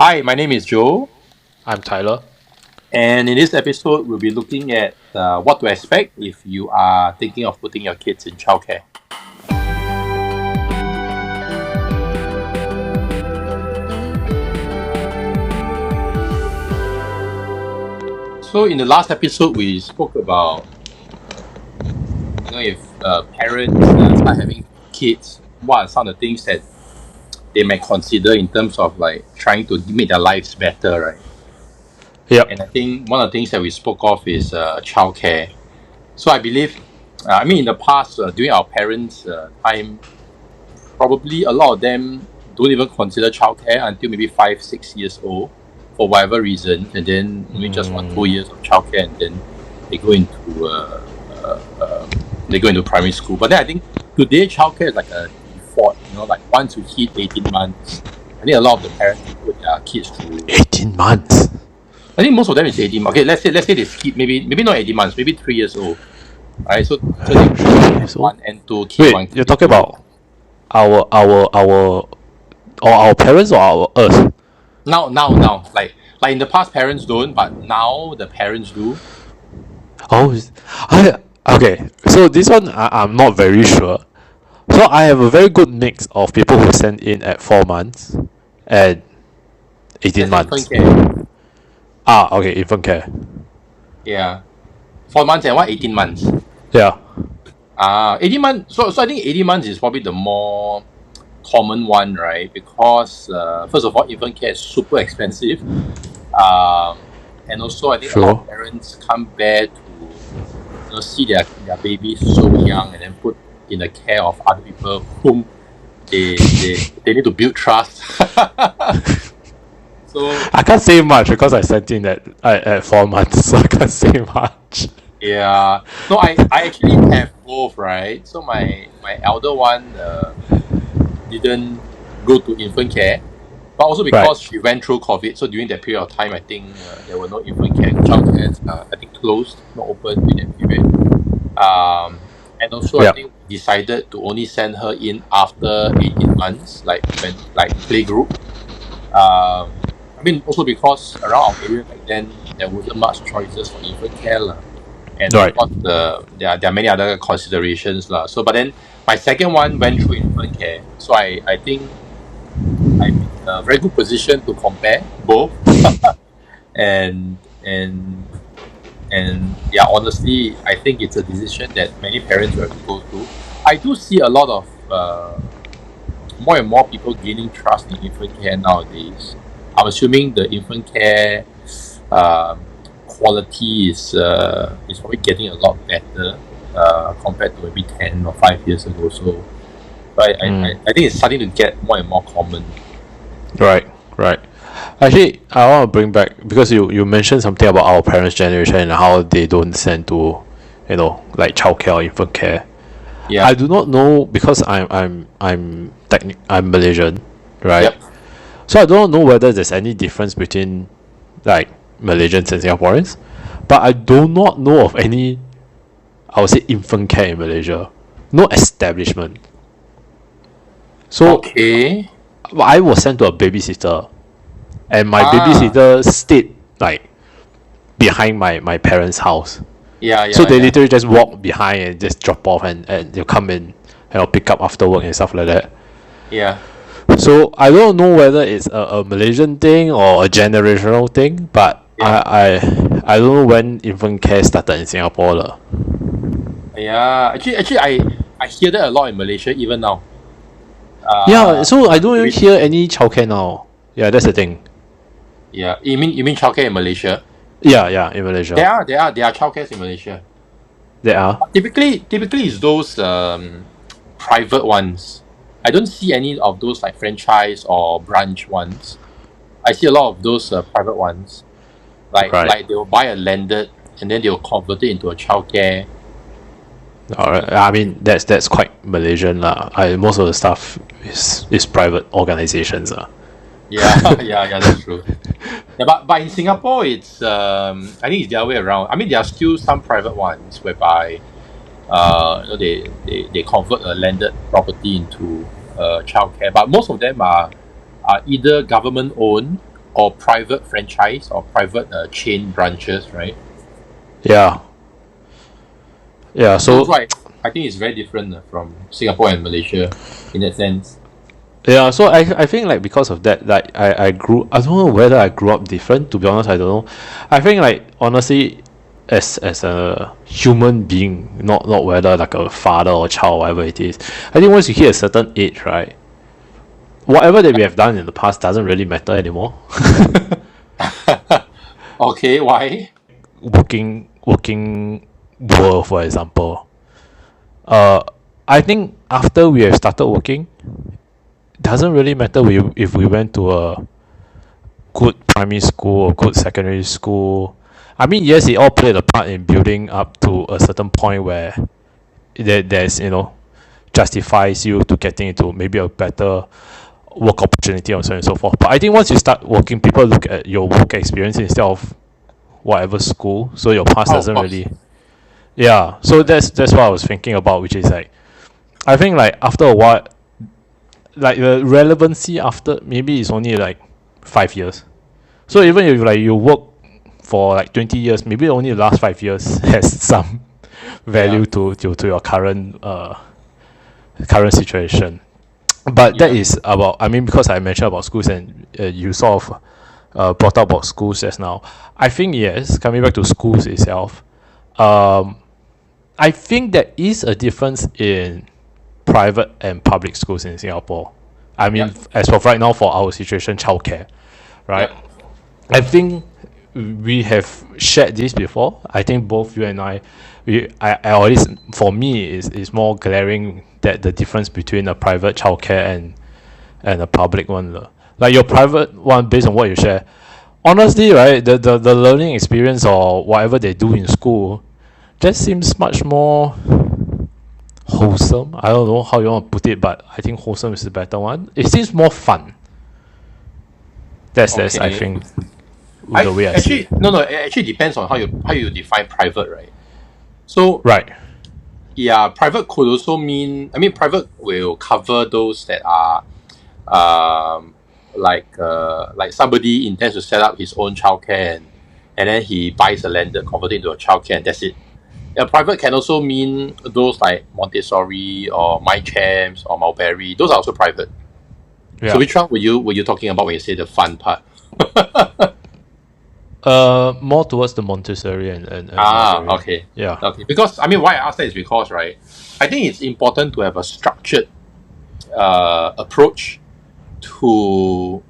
Hi, my name is Joe, I'm Tyler. and in this episode, we'll be looking at what to expect if you are thinking of putting your kids in childcare. So, in the last episode, we spoke about if parents start having kids, what are some of the things that they may consider in terms of like trying to make their lives better, right? And I Yep. think one of the things that we spoke of is childcare. So I believe, in the past, during our parents' time, probably a lot of them don't even consider childcare until maybe 5, 6 years old for whatever reason, and then maybe just 1, 2 years of childcare, and then they go into primary school. But then I think today childcare is like a default. Like once you hit 18 months, I think a lot of the parents put their kids through. 18 months. I think most of them is 18 months. Okay, let's say they skip maybe not 18 months, maybe 3 years old. Alright, so they Years old? one and two, kid one. Wait, you're talking about our parents or our us? Now, like in the past, parents don't, but now the parents do. Oh, okay. So this one I'm not very sure. So I have a very good mix of people who send in at 4 months and 18 That's months. infant care. Okay, infant care. Yeah, 4 months and what 18 months. Yeah. 18 months. So I think 18 months is probably the more common one, right? Because first of all, infant care is super expensive. And also I think a lot of Sure. parents can't bear to see their babies so young and then put in the care of other people whom they need to build trust. So I can't say much because I sent in at 4 months, so I can't say much. yeah, no, I actually have both, right? So my elder one didn't go to infant care, but also because she went through COVID. So during that period of time, I think there were no infant care, childcare. I think closed, not open in that period. And also I think decided to only send her in after 18 months, like when playgroup. Also because around our area back then there wasn't much choices for infant care lah. And Right. of course there are many other considerations lah. So but then my second one went through infant care. So I think I'm in a very good position to compare both. and yeah, honestly, I think it's a decision that many parents will have to go through. I do see a lot of more and more people gaining trust in infant care nowadays. I'm assuming the infant care quality is probably getting a lot better compared to maybe 10 or 5 years ago. So I think it's starting to get more and more common. Right. Actually, I want to bring back because you mentioned something about our parents' generation and how they don't send to, like childcare or infant care. Yeah. I do not know because I'm Malaysian, right? Yep. So I don't know whether there's any difference between like Malaysians and Singaporeans, but I do not know of any, I would say, infant care in Malaysia. No establishment. So Okay. I was sent to a babysitter, and my babysitter stayed like behind my parents' house. Yeah. So they literally just walk behind and just drop off, and they'll come in, pick up after work and stuff like that. Yeah. So I don't know whether it's a Malaysian thing or a generational thing, but I don't know when infant care started in Singapore lah. Yeah. Actually, I hear that a lot in Malaysia even now. So I don't even hear any childcare now. Yeah, that's the thing. Yeah. You mean childcare in Malaysia? Yeah, in Malaysia. There are childcares in Malaysia. There are. Typically it's those private ones. I don't see any of those like franchise or branch ones. I see a lot of those private ones. Like they'll buy a landed and then they'll convert it into a childcare. Alright, I mean that's quite Malaysian lah. Most of the stuff is private organizations lah. Yeah, that's true. Yeah, but in Singapore, it's I think it's the other way around. I mean, there are still some private ones whereby they convert a landed property into childcare, but most of them are either government owned or private franchise or private chain branches, right? Yeah. Yeah. So So I think it's very different from Singapore and Malaysia in that sense. yeah, so I think like because of that, like I don't know whether I grew up different, to be honest, I don't know. I think like honestly, as a human being, not whether like a father or child, whatever it is, I think once you hit a certain age, right, whatever that we have done in the past doesn't really matter anymore. Okay, why? Working world, for example. Uh I think after we have started working, doesn't really matter if we went to a good primary school or good secondary school. I mean, yes, it all played a part in building up to a certain point where there's, justifies you to getting into maybe a better work opportunity and so on and so forth. But I think once you start working, people look at your work experience instead of whatever school. So your past Oh, of doesn't course. really. Yeah. So that's what I was thinking about, which is like, I think like after a while, like the relevancy after maybe it's only like 5 years. So even if like you work for like 20 years, maybe only the last 5 years has some Yeah. value to your current situation. But that Yeah. is about, I mean, because I mentioned about schools and you sort of brought up about schools just now. I think yes, coming back to schools itself, um, I think there is a difference in private and public schools in Singapore. I mean, Yeah. as of right now, for our situation, childcare, right? Yeah. I think we have shared this before. I think both you and I or at least for me is more glaring that the difference between a private childcare and a public one. Like your private one, based on what you share, honestly, right, the learning experience or whatever they do in school just seems much more wholesome. I don't know how you want to put it, but I think wholesome is the better one. It seems more fun. That's I Okay. think I the way I see it. actually no, it actually depends on how you define private, right? So Right. yeah, private could also mean, I mean, private will cover those that are um like somebody intends to set up his own childcare, and then he buys a landed, convert it into a childcare, and that's it. Yeah, private can also mean those like Montessori or My Champs or Mulberry. Those are also private. So Yeah. which one were you talking about when you say the fun part? More towards the Montessori and Ah, Mulberry. okay. Yeah. Okay. Because I mean, why I ask that is because, right, I think it's important to have a structured approach to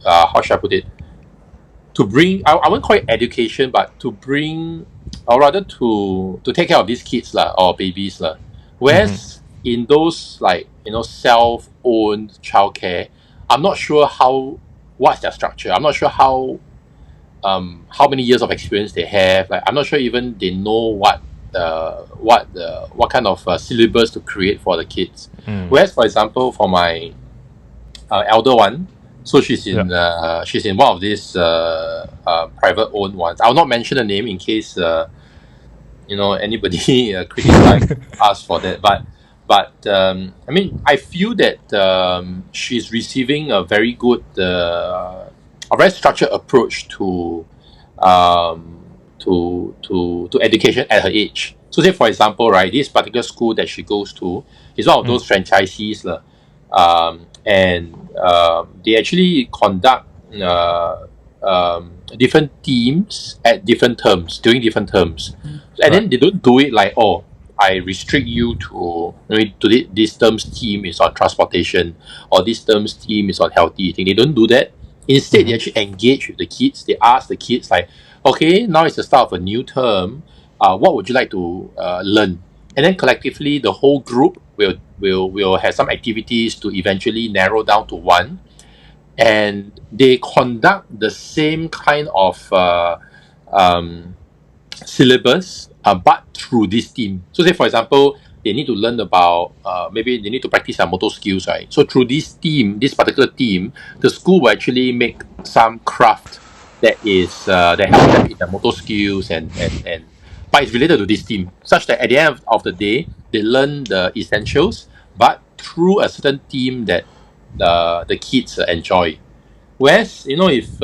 how should I put it? To bring, I won't call it education, but to bring, or rather to take care of these kids lah, or babies lah. Whereas in those like self-owned childcare, I'm not sure what's their structure. I'm not sure how many years of experience they have. Like I'm not sure even they know what kind of syllabus to create for the kids. Whereas, for example, for my elder one, so she's in one of these private owned ones. I'll not mention the name in case anybody criticize us for that. But I mean, I feel that she's receiving a very structured approach to education at her age. So, say for example, right, this particular school that she goes to is one of those franchisees, lah. And they actually conduct different teams at different terms during different terms, and then they don't do it like, oh, I restrict you to this term's team is on transportation, or this term's team is on healthy eating. They don't do that. Instead, they actually engage with the kids. They ask the kids like, okay, now it's the start of a new term. What would you like to learn? And then collectively, the whole group will have some activities to eventually narrow down to one, and they conduct the same kind of syllabus, but through this team. So, say for example, they need to learn about maybe they need to practice their motor skills, right? So, through this particular team, the school will actually make some craft that helps them in their motor skills and but it's related to this team, such that at the end of the day, they learn the essentials, but through a certain team that the kids enjoy. Whereas, if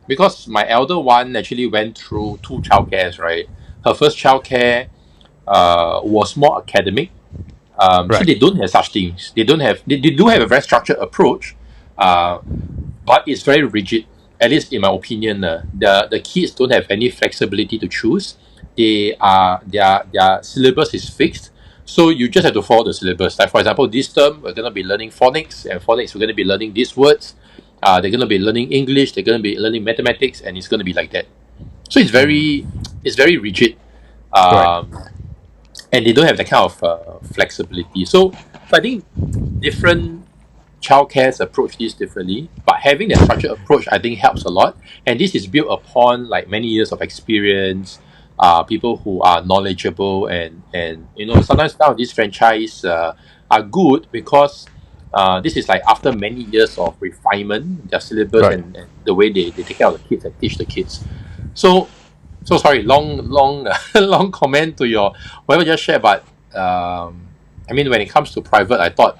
because my elder one actually went through two childcares, right? Her first childcare was more academic. So Right. they don't have such things. They do have a very structured approach, uh, but it's very rigid. At least in my opinion, the kids don't have any flexibility to choose. Their syllabus is fixed, so you just have to follow the syllabus. Like for example, this term we're gonna be learning phonics, and phonics we're gonna be learning these words. They're gonna be learning English. They're gonna be learning mathematics, and it's gonna be like that. So it's very rigid. Right. Um, and they don't have that kind of flexibility. So I think different childcares approach this differently, but having that structured approach, I think, helps a lot. And this is built upon like many years of experience, people who are knowledgeable, and sometimes now these franchise are good because this is like after many years of refinement, their syllabus Right. and the way they take care of the kids and teach the kids. So so sorry, long long comment to your whatever you just shared, but I mean when it comes to private, I thought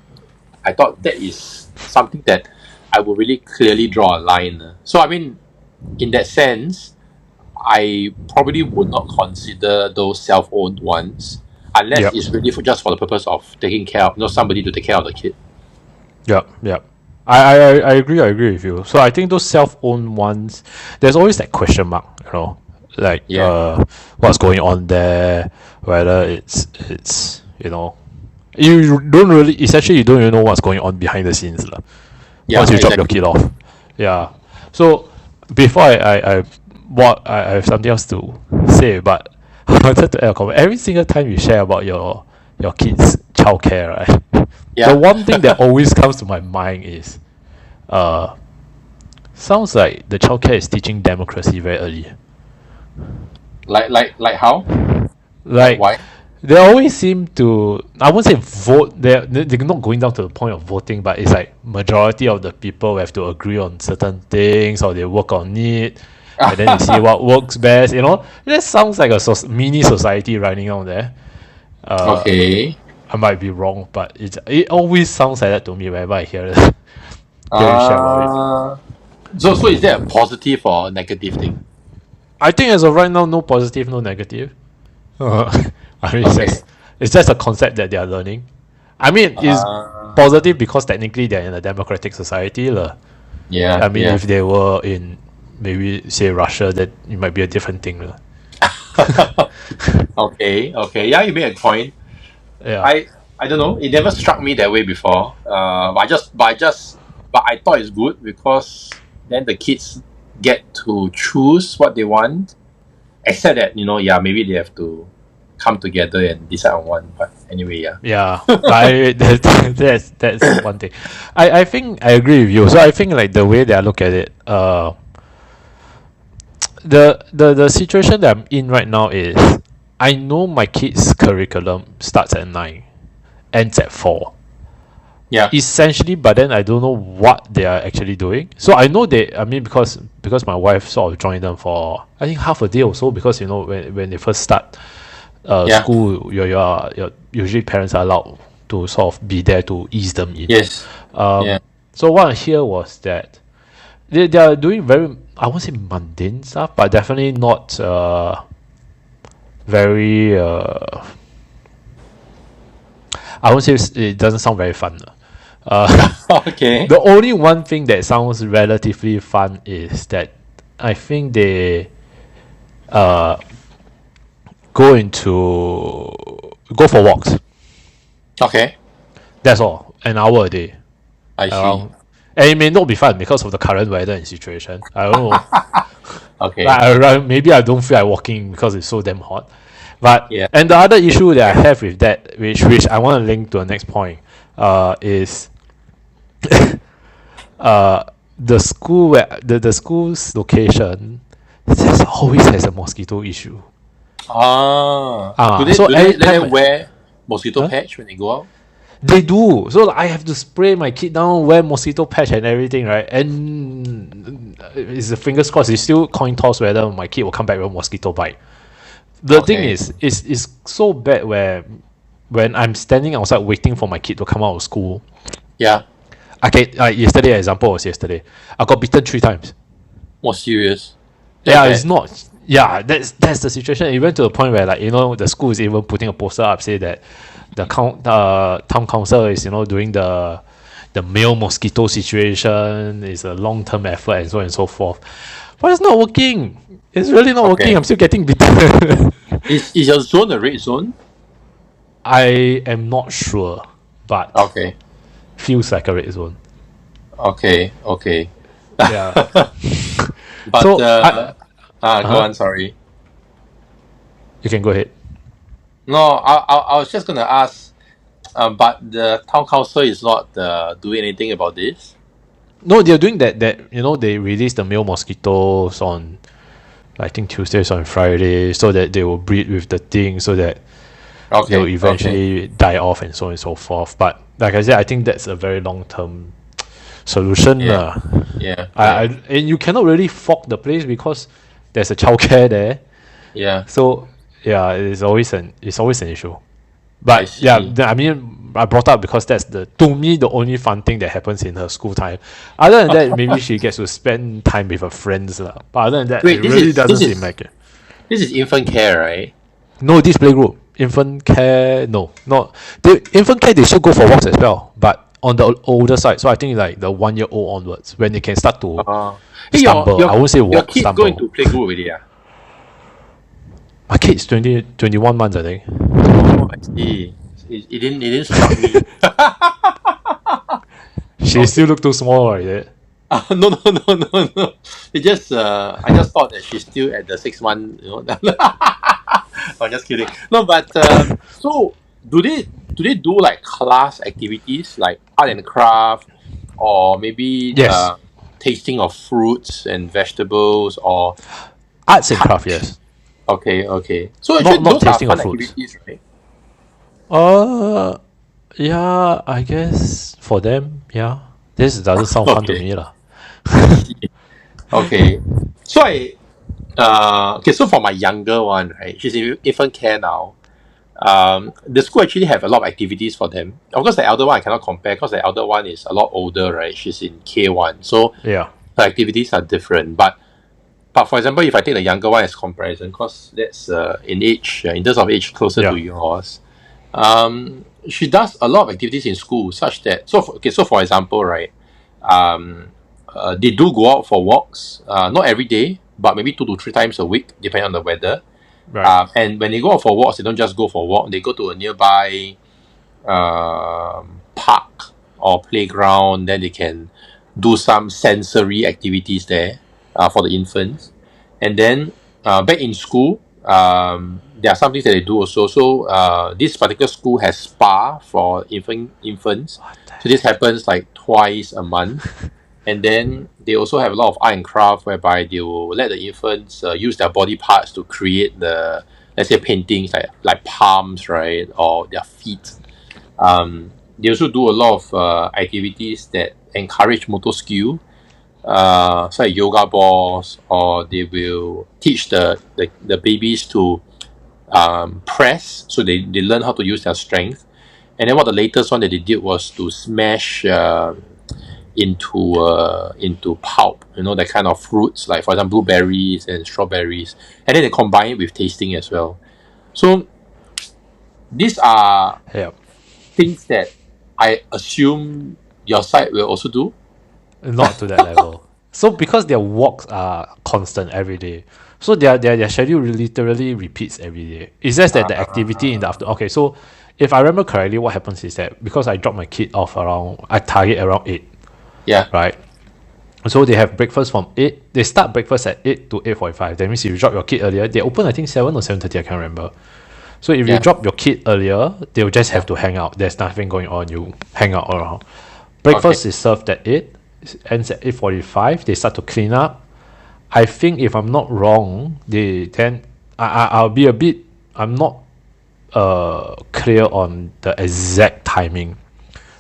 that is something that I would really clearly draw a line. So I mean, in that sense, I probably would not consider those self-owned ones unless Yep. it's really just for the purpose of taking care of, somebody to take care of the kid. Yep. Yep. I agree. I agree with you. So I think those self-owned ones, there's always that question mark. Like Yeah. what's going on there? Whether it's you don't really essentially you don't even know what's going on behind the scenes lah. Yeah, Once you drop your exactly. kid off. Yeah. So before I have something else to say, but I wanted to add a comment. Every single time you share about your kids' childcare, right? The Yeah. one thing that always comes to my mind is uh sounds like the childcare is teaching democracy very early. Like how? Like Like why? they always seem to, I won't say vote, they're not going down to the point of voting, but it's like majority of the people have to agree on certain things or they work on it and then you see what works best. That sounds like a mini society running out there. Okay. I might be wrong, but it always sounds like that to me whenever I hear it. Hear you share about it. So is that a positive or negative thing? I think as of right now, no positive, no negative. I mean, Okay. it's just a concept that they are learning. I mean, it's Uh, positive because technically they're in a democratic society. yeah, I mean, yeah. if they were in maybe, say, Russia, that it might be a different thing. Okay. Yeah, you made a point. Yeah. I don't know. It never struck me that way before. But I thought it's good because then the kids get to choose what they want. Except that yeah, maybe they have to come together and decide on one. But anyway, yeah. Yeah, that's one thing. I think I agree with you. So I think like the way that I look at it, the situation that I'm in right now is I know my kids' curriculum starts at 9, ends at 4. Yeah. Essentially, but then I don't know what they are actually doing. So I know I mean, because my wife sort of joined them for I think half a day or so, because when they first start Yeah. school, your usually parents are allowed to sort of be there to ease them in. Yes. Yeah. So what I hear was that they are doing very, I won't say mundane stuff, but definitely not very I won't say it doesn't sound very fun. Okay. The only one thing that sounds relatively fun is that I think they go for walks. Okay. That's all. An hour a day. I see. And it may not be fun because of the current weather and situation. I don't know. Okay. Maybe I don't feel like walking because it's so damn hot. But Yeah. and the other issue that I have with that, which I want to link to the next point, is the school where the school's location just always has a mosquito issue. Do they, So do they every let them time wear mosquito Huh? patch when they go out? they do. So I have to spray my kid down, wear mosquito patch and everything, right? And it's a fingers crossed. It's still coin toss whether my kid will come back with a mosquito bite. The thing Okay. is, it's so bad where when I'm standing outside waiting for my kid to come out of school, Yeah. Okay, yesterday example was yesterday. I got beaten 3 times. More serious. Yeah, it's not. Yeah, that's the situation. It went to a point where, like, the school is even putting a poster up say that the town council is doing the male mosquito situation is a long-term effort and so on and so forth. But it's not working. It's really not working. I'm still getting beaten. Is your zone a red zone? I am not sure, but Okay. feels like a red zone. Okay. Yeah. But So, go Uh-huh. on. Sorry. You can go ahead. No, I was just gonna ask. But the town council is not doing anything about this. No, they're doing that. They release the male mosquitoes on, I think, Tuesdays or on Friday, so that they will breed with the thing, so that they'll eventually die off and so on and so forth. But like I said, I think that's a very long term solution. Yeah. And you cannot really fog the place because there's a childcare there. Yeah. So yeah, it's always an issue. I But see. yeah, I mean, I brought up because that's to me the only fun thing that happens in her school time. Other than that, maybe she gets to spend time with her friends. But other than that, Wait, it this really is- doesn't this seem is- like it. This is infant care, right? No, this playgroup, infant care, no, not infant care. They should go for walks as well, but on the older side. So I think like the 1-year-old onwards, when they can start to Hey, stumble. I won't say your walk, kid stumble. go into playgroup already, yeah? My kid's 21 months, I think. Oh, I see. It didn't struck me. She still look too small, right? No. It just I just thought that she's still at the 6 month. I'm just kidding. No, but so do they do like class activities like art and craft, or maybe Yes. tasting of fruits and vegetables, or Arts and craft, yes. okay. So actually Not those are tasting fun of fruits. activities, right? Yeah, I guess for them, yeah. This doesn't sound fun to Okay. me, lah. Okay. So so for my younger one, right? She's in infant care now. The school actually have a lot of activities for them. Of course, the elder one I cannot compare because the elder one is a lot older, right? She's in K1, so Yeah. the activities are different. But for example, if I take the younger one as comparison, because that's in age, in terms of age, closer Yeah. to yours. She does a lot of activities in school, such that so for example, right? They do go out for walks, not every day, but maybe 2 to 3 times a week, depending on the weather. Right. And when they go out for walks, they don't just go for a walk. They go to a nearby park or playground. Then they can do some sensory activities there for the infants. And then back in school, there are some things that they do also. So this particular school has spa for infants. So this happens like twice a month. And then they also have a lot of art and craft whereby they will let the infants use their body parts to create let's say paintings like palms, right, or their feet. They also do a lot of activities that encourage motor skill, so like yoga balls, or they will teach the babies to press, so they learn how to use their strength. And then what the latest one that they did was to smash into pulp, that kind of fruits, like for example blueberries and strawberries, and then they combine it with tasting as well. So these are Yeah. things that I assume your side will also do. Not to that level. So because their walks are constant every day, so their schedule literally repeats every day. It's just that the activity in the after. Okay, so if I remember correctly, what happens is that because I drop my kid off I target around 8, Yeah. right? So they have breakfast from 8. They start breakfast at 8 to 8:45. That means if you drop your kid earlier, they open I think 7 or 7:30. I can't remember. So if you Yeah. drop your kid earlier, they'll just have to hang out. There's nothing going on. You hang out around. Breakfast is served at 8. Ends at 8:45. They start to clean up. I think if I'm not wrong, I'll be a bit. I'm not clear on the exact timing,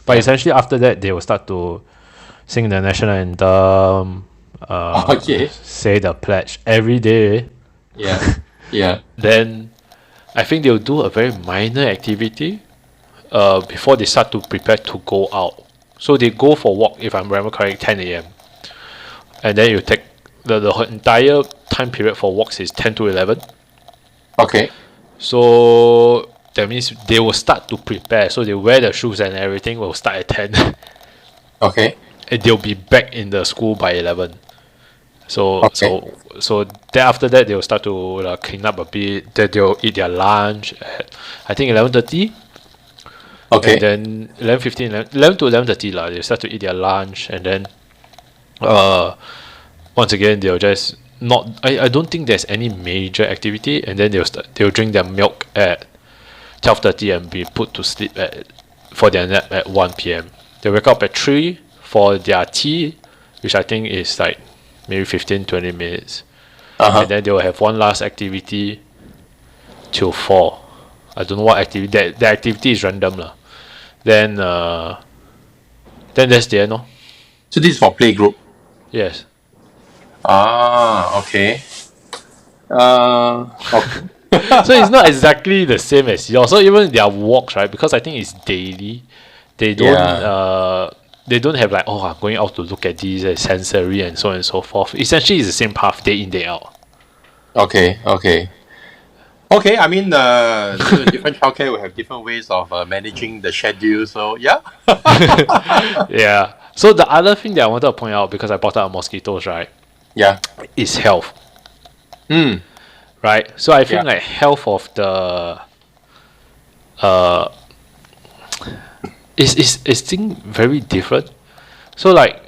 but essentially after that they will start to sing the national anthem, Okay. say the pledge every day. Yeah. Then I think they'll do a very minor activity before they start to prepare to go out. So they go for walk, if I remember correct, 10 a.m. And then you take the entire time period for walks is 10 to 11. Okay. So that means they will start to prepare. So they wear the shoes and everything will start at 10. Okay. And they'll be back in the school by 11. So Okay. then after that they'll start to clean up a bit. Then they'll eat their lunch at I think 11:30. Okay. And then 11:15, 11 to 11:30 lah. They start to eat their lunch, and then once again they'll just not. I don't think there's any major activity, and then they'll drink their milk at 12:30 and be put to sleep for their nap at 1 p.m. They wake up at 3 for their tea, which I think is like maybe 15-20 minutes. And then they'll have one last activity till 4. I don't know what activity. The activity is random lah. Then that's the end. No? So this is for playgroup. Yes. Okay. Okay. So it's not exactly the same as yours. So even their walks, right? Because I think it's daily. They don't have like, I'm going out to look at these sensory and so on and so forth. Essentially, it's the same path day in day out. Okay. I mean, different childcare will have different ways of managing the schedule. So yeah. Yeah. So the other thing that I wanted to point out, because I brought up mosquitoes, right? Yeah. Is health. Right. So I think like health of the is thing very different. So like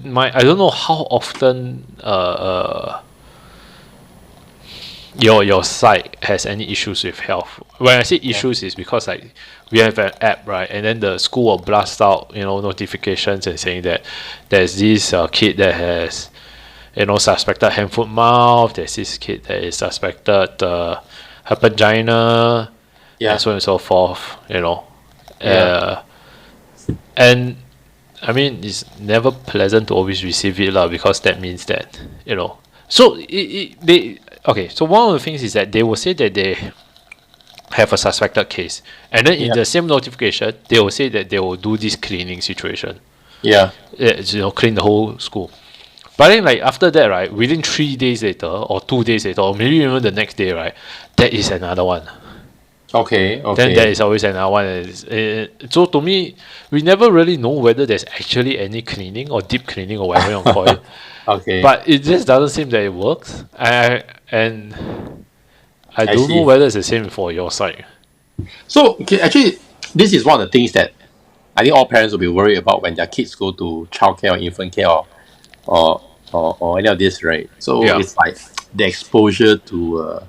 I don't know how often your site has any issues with health. When I say issues, is because like we have an app, right, and then the school will blast out notifications and saying that there's this kid that has suspected hand foot mouth. There's this kid that is suspected herpangina, and so on and so forth. And I mean, it's never pleasant to always receive it lah, because that means that So so one of the things is that they will say that they have a suspected case, and then in the same notification they will say that they will do this cleaning situation. Clean the whole school. But then like after that, right, within 3 days later or 2 days later or maybe even the next day, right, that is another one. Okay. Then there is always another one. So to me, we never really know whether there's actually any cleaning or deep cleaning or whatever you want to call it. Okay. But it just doesn't seem that it works. And I don't know whether it's the same for your side. So actually, this is one of the things that I think all parents will be worried about when their kids go to childcare or infant care or any of this, right? So it's like the exposure to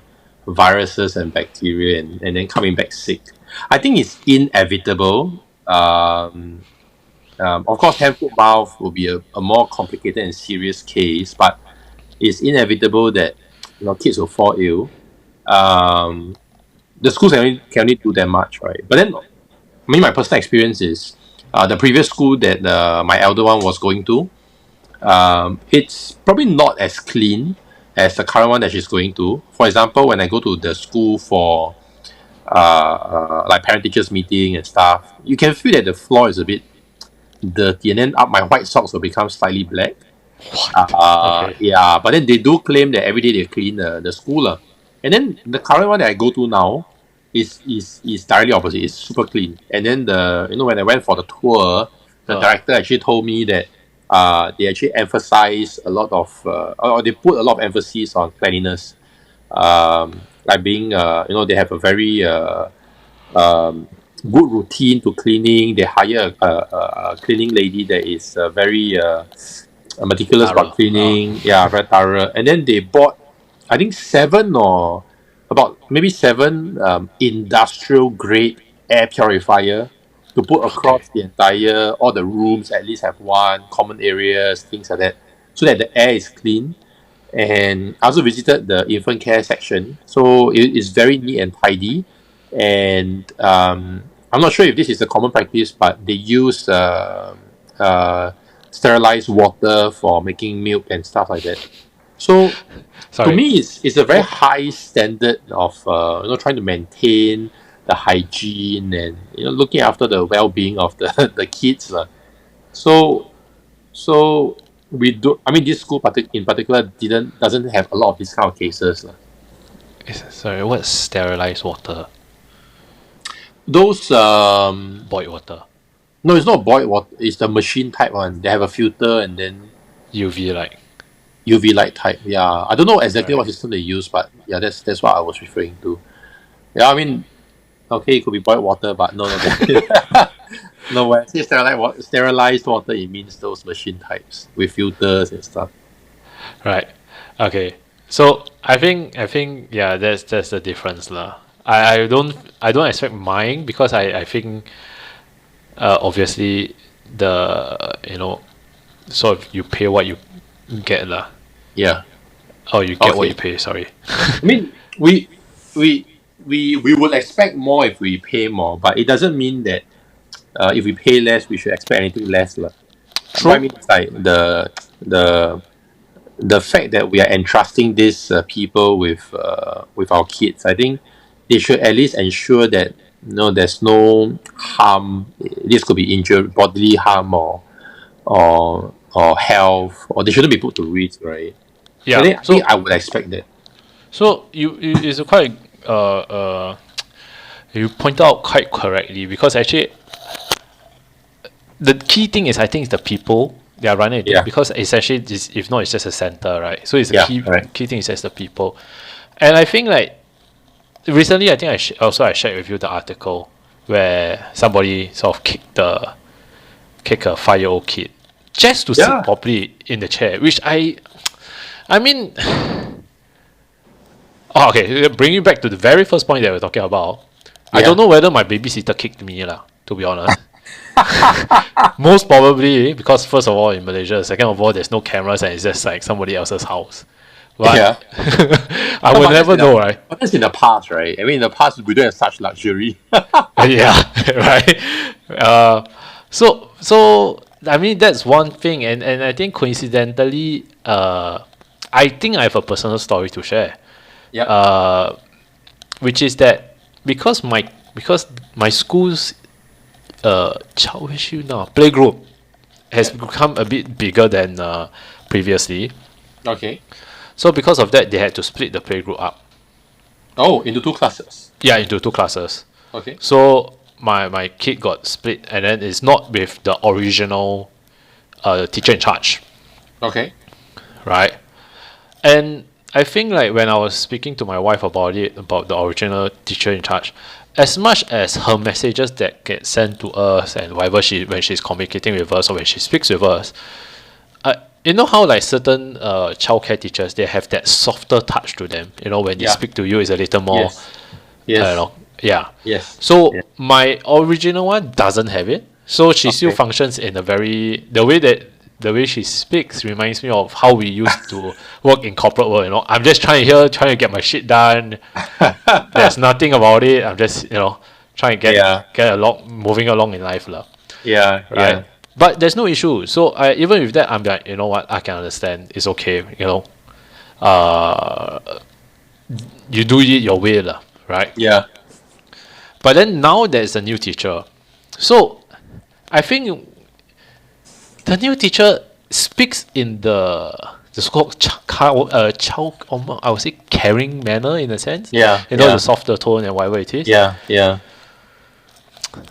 viruses and bacteria and then coming back sick. I think it's inevitable. Of course, hand foot mouth will be a more complicated and serious case, but it's inevitable that kids will fall ill. The schools can only do that much, right? But then, I mean, my personal experience is the previous school that my elder one was going to. It's probably not as clean as the current one that she's going to. For example, when I go to the school for like parent-teachers meeting and stuff, you can feel that the floor is a bit dirty, and then my white socks will become slightly black. Yeah, but then they do claim that every day they clean the school. And then the current one that I go to now is directly opposite. It's super clean. And then when I went for the tour, the director actually told me that they actually emphasize a lot of or they put a lot of emphasis on cleanliness, like being they have a very good routine to cleaning. They hire a cleaning lady that is very meticulous about cleaning. Very thorough. And then they bought, I think, 7 industrial grade air purifier to put across the entire, all the rooms, at least have one, common areas, things like that, so that the air is clean. And I also visited the infant care section, so it is very neat and tidy. And I'm not sure if this is a common practice, but they use sterilized water for making milk and stuff like that. So to me, it's a very high standard of trying to maintain the hygiene and looking after the well-being of the the kids. So so we do. I mean, this school in particular doesn't have a lot of these kind of cases. Sorry, what's sterilized water? Those Boiled water. no, it's not boiled water. It's the machine type one. They have a filter and then UV like. UV light type. Yeah, I don't know exactly Right. what system they use, but yeah, that's what I was referring to. Yeah, I mean, okay, it could be boiled water, but no. No, when I say sterilized water, it means those machine types with filters and stuff. Right. Okay. So I think yeah, that's the difference lah. I don't expect mine because I think obviously the sort of you pay what you get lah. Yeah. Oh, you get what Okay. you pay. Sorry. I mean, we would expect more if we pay more, but it doesn't mean that if we pay less, we should expect anything less. What I mean is like the fact that we are entrusting these people with our kids. I think they should at least ensure that there's no harm. This could be injury, bodily harm, or health, or they shouldn't be put to risk, right? Yeah. I think I would expect that. So you it's quite you point out quite correctly because actually the key thing is I think it's the people they are running it Yeah. because it's actually this, if not it's just a center, right? So it's the Yeah, key correct. key thing is just the people, and I think like recently I think I shared with you the article where somebody sort of kicked a 5-year-old kid just to sit Yeah. properly in the chair, which I mean. Oh, okay, bring you back to the very first point that we're talking about. I Yeah. don't know whether my babysitter kicked me lah, to be honest. Most probably because first of all in Malaysia, second of all there's no cameras and it's just like somebody else's house. But Yeah. I No, will but never that's in know, the- right? But that's in the past, right? I mean, in the past we don't have such luxury. Yeah, right. So I mean that's one thing, and I think coincidentally, I think I have a personal story to share. Yeah. Which is that because my school's child issue now playgroup has become a bit bigger than previously. Okay. So because of that, they had to split the playgroup up. Oh, into two classes. Yeah, into 2 classes. Okay. So my kid got split, and then it's not with the original teacher in charge, Okay. right? And I think like when I was speaking to my wife about the original teacher in charge, as much as her messages that get sent to us and whatever when she's communicating with us or when she speaks with us, you know how like certain childcare teachers they have that softer touch to them. When they Yeah. speak to you is a little more. Yes. I Yes. don't know. Yeah. Yes. So Yeah. my original one doesn't have it. So she still Okay. functions in the way she speaks reminds me of how we used to work in corporate world. I'm just trying to get my shit done. There's nothing about it. I'm just trying to Yeah. get along, moving along in life lah. Yeah. Right. Yeah. But there's no issue. So even with that, I'm like, you know what? I can understand. It's okay. You do it your way lah, right? Yeah. But then now there's a new teacher. So I think the new teacher speaks in the so-called I would say caring manner in a sense. Yeah. The softer tone and whatever it is. Yeah. Yeah.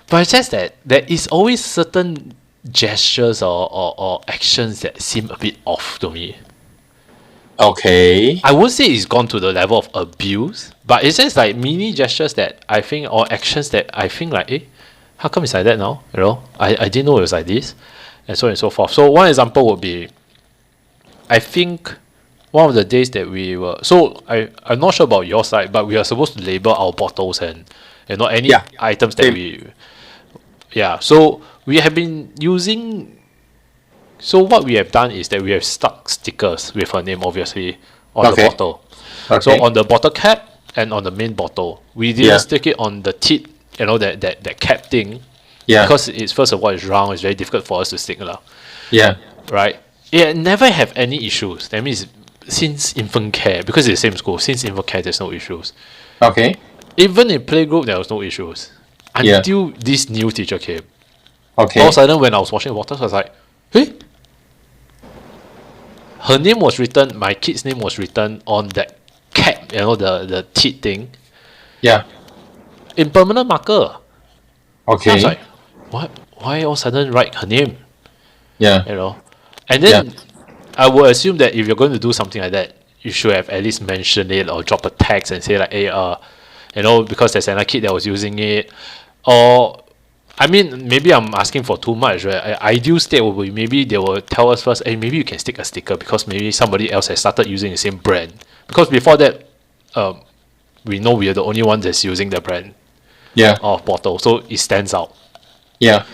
But it's just that there is always certain gestures or actions that seem a bit off to me. Okay. I won't say it's gone to the level of abuse, but it's just like mini gestures that I think or actions that I think like, how come it's like that now? I didn't know it was like this, and so on and so forth. So one example would be, I think one of the days that we were I'm not sure about your side, but we are supposed to label our bottles and any Yeah. items that so we have been using. So what we have done is that we have stuck stickers with her name obviously on the bottle. Okay. So on the bottle cap and on the main bottle, we didn't Yeah. stick it on the tip, that cap thing. Yeah. Because it's first of all it's round, it's very difficult for us to stick lah. Yeah. Right? It never have any issues. That means since infant care, because it's the same school, since infant care there's no issues. Okay. even in playgroup there was no issues until this new teacher came. Okay. All of a sudden, when I was washing water, I was like, hey, her name was written, my kid's name was written on that cap, the teeth thing, Yeah. in permanent marker. Okay. I was like, what? Why all of a sudden write her name? Yeah. And then I would assume that if you're going to do something like that, you should have at least mentioned it or drop a text and say like, hey, because there's another kid that was using it, or I mean, maybe I'm asking for too much, right? Ideal state would be maybe they will tell us first, hey, maybe you can stick a sticker because maybe somebody else has started using the same brand. Because before that, we know we are the only one that's using the brand of bottle, so it stands out. Yeah.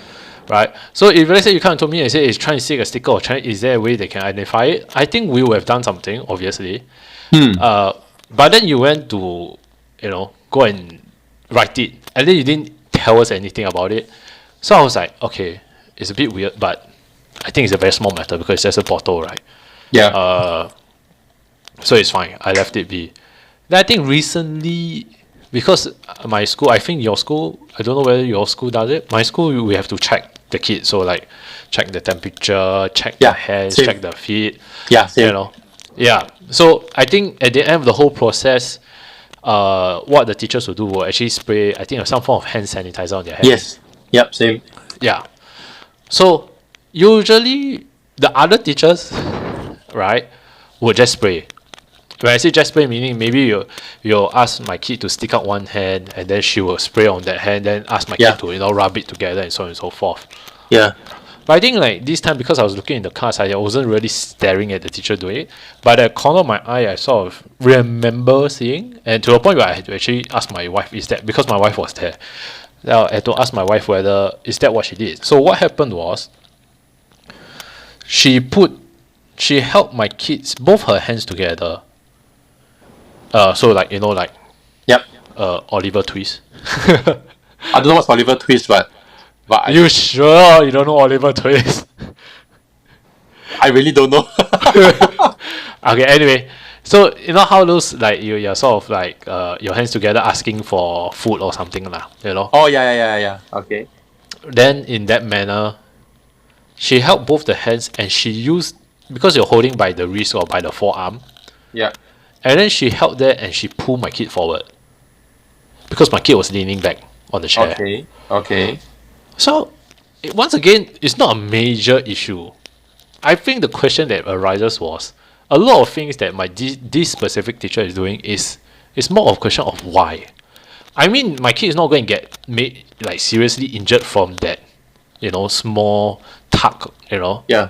Right? So if let's say you come to me and say, it's trying to stick a sticker or is there a way they can identify it? I think we would have done something, obviously. But then you went to, go and write it, and then you didn't tell us anything about it. So I was like, okay, it's a bit weird, but I think it's a very small matter because it's just a bottle, right? Yeah. So it's fine. I left it be. Then I think recently, because my school, I think your school, I don't know whether your school does it. My school, we have to check the kids. So like, check the temperature, check the hands, same. check the feet. Yeah, same. Yeah. So I think at the end of the whole process, what the teachers will do will actually spray, I think, some form of hand sanitizer on their hands. Yes. Yep, same. Yeah. So usually the other teachers, right, would just spray. When I say just spray, meaning maybe you'll ask my kid to stick out one hand and then she will spray on that hand, then ask my kid to rub it together and so on and so forth. Yeah. But I think like this time, because I was looking in the class, I wasn't really staring at the teacher doing it. But at the corner of my eye, I sort of remember seeing, and to a point where I had to actually ask my wife, is that because my wife was there? I had to ask my wife whether is that what she did. So what happened was, she held my kids, both her hands together. So like Yep. Oliver Twist. I don't know what's Oliver Twist, but you sure you don't know Oliver Twist? I really don't know. Okay, anyway, so you know how those like you're sort of like your hands together asking for food or something lah, Oh yeah. Okay. Then in that manner, she held both the hands and she used, because you're holding by the wrist or by the forearm. Yeah. And then she held there and she pulled my kid forward because my kid was leaning back on the chair. Okay. So once again, it's not a major issue. I think the question that arises was a lot of things that this specific teacher is doing is more of a question of why. I mean, my kid is not going to get made like seriously injured from that, small tug, Yeah.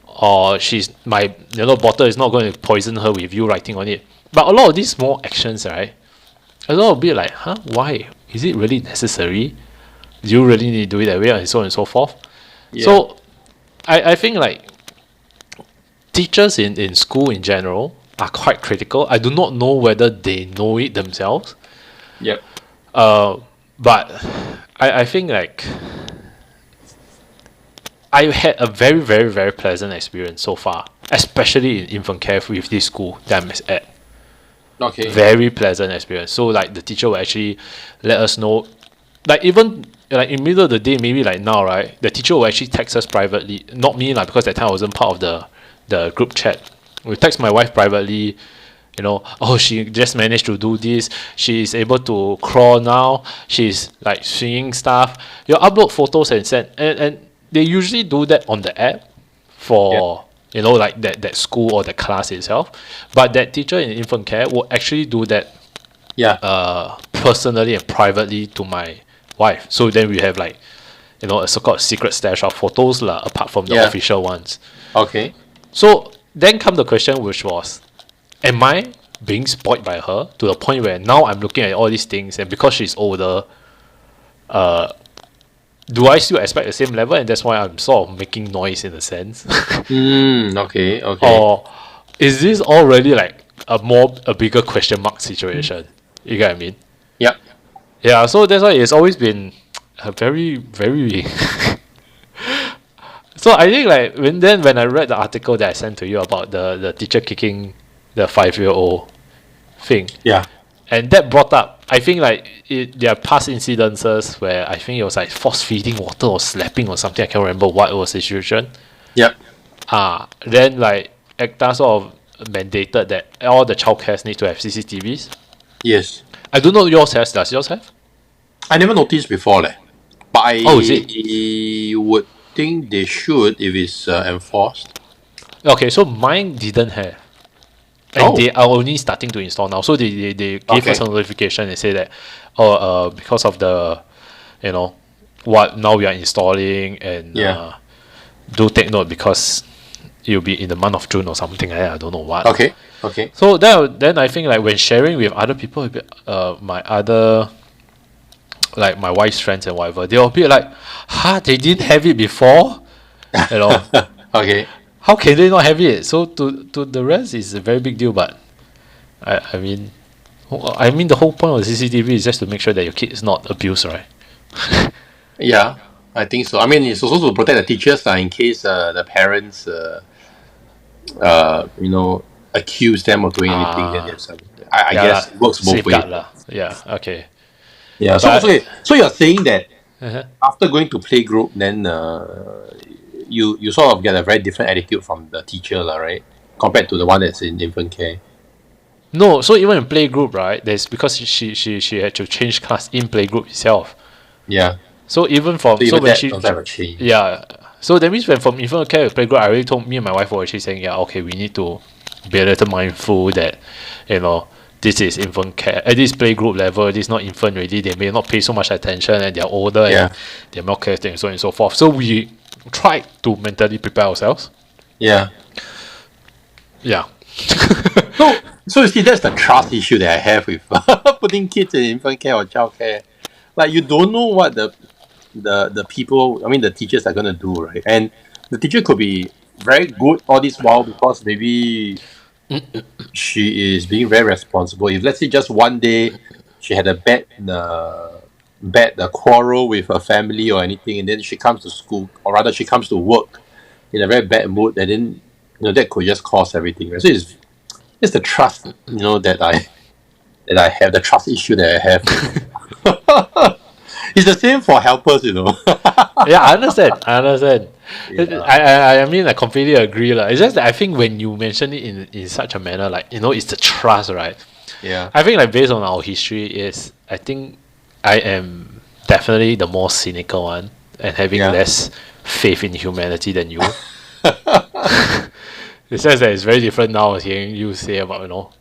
or my bottle is not going to poison her with you writing on it. But a lot of these small actions, right? A lot of bit like, why? Is it really necessary? Do you really need to do it that way, and so on and so forth? Yeah. So I think like teachers in school in general are quite critical. I do not know whether they know it themselves. Yep. But I think like I had a very, very, very pleasant experience so far, especially in infant care with this school that I'm at. Okay. Very pleasant experience. So like the teacher will actually let us know, like even like in the middle of the day, maybe like now, right? The teacher will actually text us privately, not me lah, because that time I wasn't part of the group chat. We text my wife privately, oh, she just managed to do this. She's able to crawl now. She's like swinging stuff. You upload photos and send, and they usually do that on the app for like that school or the class itself. But that teacher in infant care will actually do that personally and privately to my wife. So then we have like a so-called secret stash of photos lah, apart from the official ones. Okay. So then come the question, which was, am I being spoiled by her to the point where now I'm looking at all these things, and because she's older, do I still expect the same level, and that's why I'm sort of making noise in a sense? Okay. Or is this already like a bigger question mark situation? You get what I mean? Yep. Yeah, so that's why it's always been a very, very So I think like when I read the article that I sent to you about the teacher kicking the 5-year-old thing, Yeah. and that brought up, I think like there are past incidences where I think it was like force feeding water or slapping or something. I can't remember what was the situation. Yep. Then like ACTA sort of mandated that all the childcares need to have CCTVs. Yes. I don't know yours has. Does yours have? I never noticed before, leh. But Oh, is it? I would think they should if it's enforced. Okay, so mine didn't have. And Oh. they are only starting to install now. So they gave us a notification and say that because of the what now we are installing and Yeah. do take note because it'll be in the month of June or something like that. I don't know what. Okay. Okay. So then I think like when sharing with other people, my other like my wife's friends and whatever, they'll be like, they didn't have it before? You know. Okay. How can they not have it? So to the rest it's a very big deal, but I mean the whole point of CCTV is just to make sure that your kid is not abused, right? Yeah, I think so. I mean, it's also to protect the teachers in case the parents, accuse them of doing anything. Then there's I Yeah guess lah, it works both ways. safeguard lah. Yeah, okay. Yeah. But So you're saying that uh-huh. after going to playgroup, then you sort of get a very different attitude from the teacher, lah, right? Compared to the one that's in infant care. No, so even in playgroup, right? There's because she had to change class in playgroup itself. Yeah. So even from So even when that she doesn't have a change. yeah, so that means when from infant care to playgroup, I already told me and my wife were actually saying okay, we need to be a little mindful that this is infant care at this playgroup level. This is not infant already. They may not pay so much attention and they're older and they're more careful and so on and so forth. So we tried to mentally prepare ourselves. Yeah. Yeah. So you see, that's the trust issue that I have with putting kids in infant care or childcare. Like, you don't know what the people, I mean, the teachers are gonna do, right? And the teacher could be very good all this while because maybe she is being very responsible. If let's say just one day she had a bad quarrel with her family or anything, and then she comes to school, or rather she comes to work in a very bad mood, and then that could just cause everything, right? So it's the trust, that I have, the trust issue that I have. It's the same for helpers, Yeah, I understand. Yeah. I mean, I completely agree. It's just that I think when you mention it in such a manner, it's the trust, right? Yeah. I think based on our history I think I am definitely the more cynical one and having less faith in humanity than you. It's just that it's very different now hearing you say about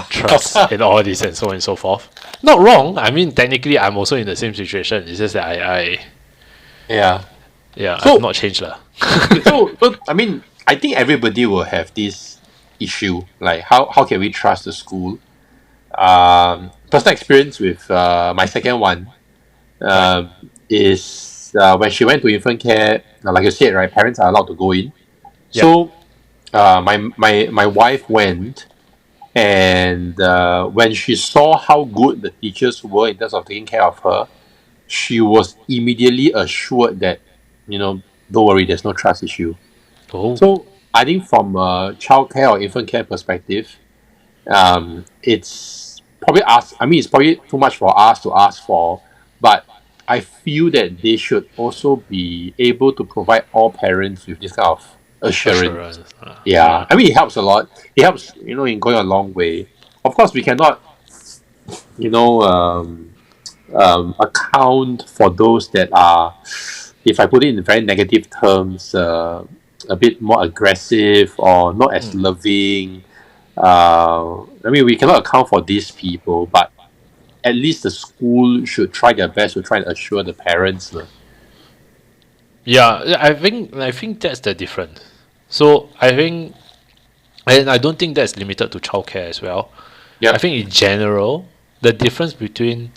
trust and all this and so on and so forth. Not wrong. I mean, technically, I'm also in the same situation. It's just that I've not changed lah. so I mean, I think everybody will have this issue. Like, how can we trust the school? Personal experience with my second one is when she went to infant care. Like you said, right? Parents are allowed to go in. Yep. So my wife went. And when she saw how good the teachers were in terms of taking care of her, she was immediately assured that, don't worry, there's no trust issue. Oh. So I think from a childcare or infant care perspective, it's probably it's probably too much for us to ask for, but I feel that they should also be able to provide all parents with this kind of assurance. Yeah. I mean, it helps a lot. It helps, in going a long way. Of course, we cannot, account for those that are, if I put it in very negative terms, a bit more aggressive or not as loving. I mean, we cannot account for these people, but at least the school should try their best to try and assure the parents. Yeah, I think that's the difference. So I think, and I don't think that's limited to childcare as well. Yeah. I think in general, the difference between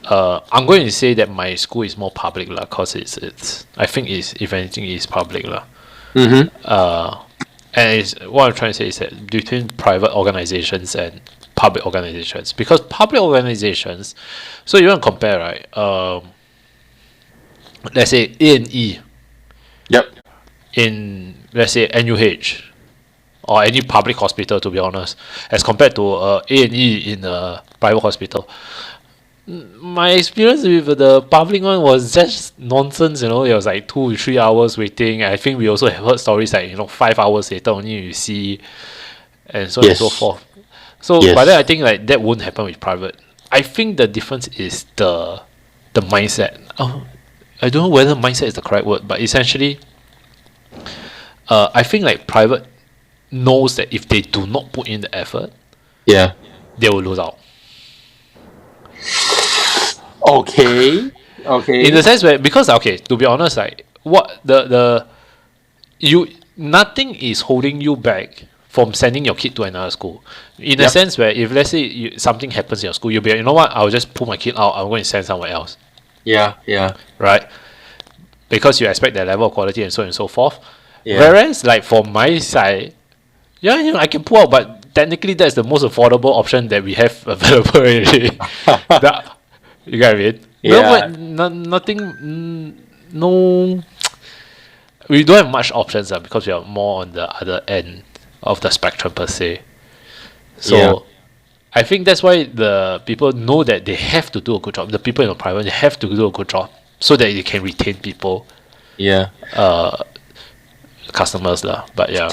I'm going to say that my school is more public lah, cause it's I think it's, if anything, is public lah. And it's, what I'm trying to say is that between private organizations and public organizations, because public organizations, so you want to compare, right? Let's say A&E. Yep. In, let's say, NUH, or any public hospital, to be honest, as compared to A&E in a private hospital. My experience with the public one was just nonsense. It was like 2 to 3 hours waiting. I think we also have heard stories like 5 hours later only you see, and so on and so Yes. forth. So, but then Yes. I think like that won't happen with private. I think the difference is the mindset. Oh, I don't know whether mindset is the correct word, but essentially, I think like private knows that if they do not put in the effort, Yeah. they will lose out. Okay. In the Okay. sense where, because okay, to be honest, like what the you nothing is holding you back from sending your kid to another school. In a Yep. sense where if let's say something happens in your school, you'll be like, you know what, I'll just pull my kid out. I'm going to send somewhere else, Yeah. Yeah. right? Because you expect that level of quality and so on and so forth. Yeah. Whereas like from my side, yeah, I can pull out, but technically that's the most affordable option that we have available already. You get what I mean? No, Yeah. but nothing, no. We don't have much options because we are more on the other end of the spectrum per se. So Yeah. I think that's why the people know that they have to do a good job. The people in the private, they have to do a good job so that they can retain people, Yeah. customers lah. But yeah,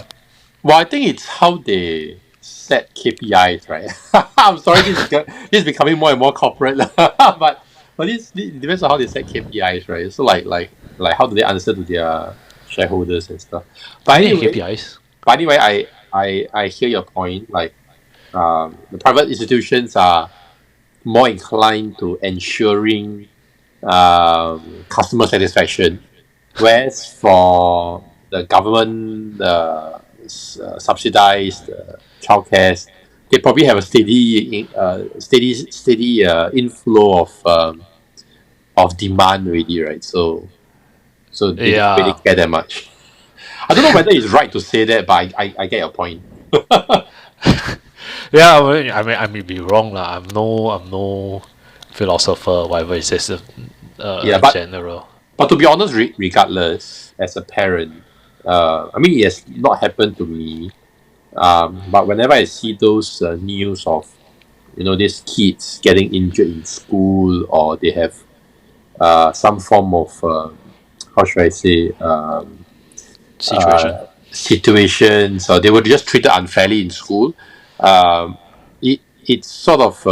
Well, I think it's how they set KPIs, right? I'm sorry, this is becoming more and more corporate, but this it depends on how they set KPIs, right? So like how do they answer to their shareholders and stuff. But any anyway, KPIs. I hear your point. Like the private institutions are more inclined to ensuring customer satisfaction, whereas for the government subsidized childcares, they probably have a steady inflow of demand already, right? So they don't really Yeah, care that much. I don't know whether it's right to say that, but I get your point. yeah. I may be wrong lah. I'm no philosopher, whatever it says. Yeah, General. but to be honest, regardless, as a parent, I mean, it has not happened to me. But whenever I see those news of these kids getting injured in school, or they have some form of how should I say Situation. situations, or they were just treated unfairly in school, it sort of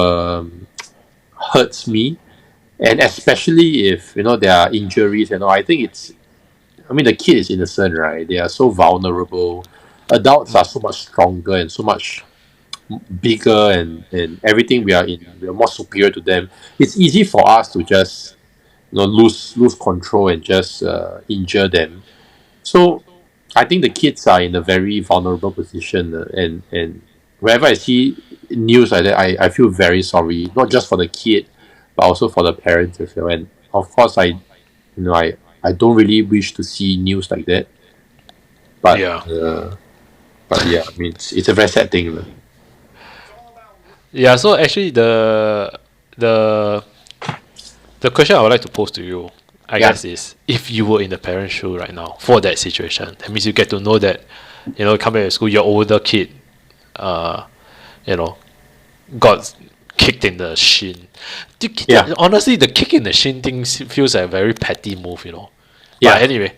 hurts me, and especially if there are injuries. I think I mean, the kid is innocent, right? They are so vulnerable. Adults are so much stronger and so much bigger, and everything we are more superior to them. It's easy for us to just lose control and just injure them. So I think the kids are in a very vulnerable position, and whenever I see news like that, I feel very sorry, not just for the kid, but also for the parents as well. And of course, I don't really wish to see news like that. But Yeah. but yeah, I mean, it's a very sad thing. Yeah, so actually the the question I would like to pose to you, I Yeah. guess, is if you were in the parent shoe right now for that situation, that means you get to know that, come back to school, your older kid, you know, got kicked in the shin. Yeah. Honestly, the kick in the shin thing feels like a very petty move. Yeah. But anyway,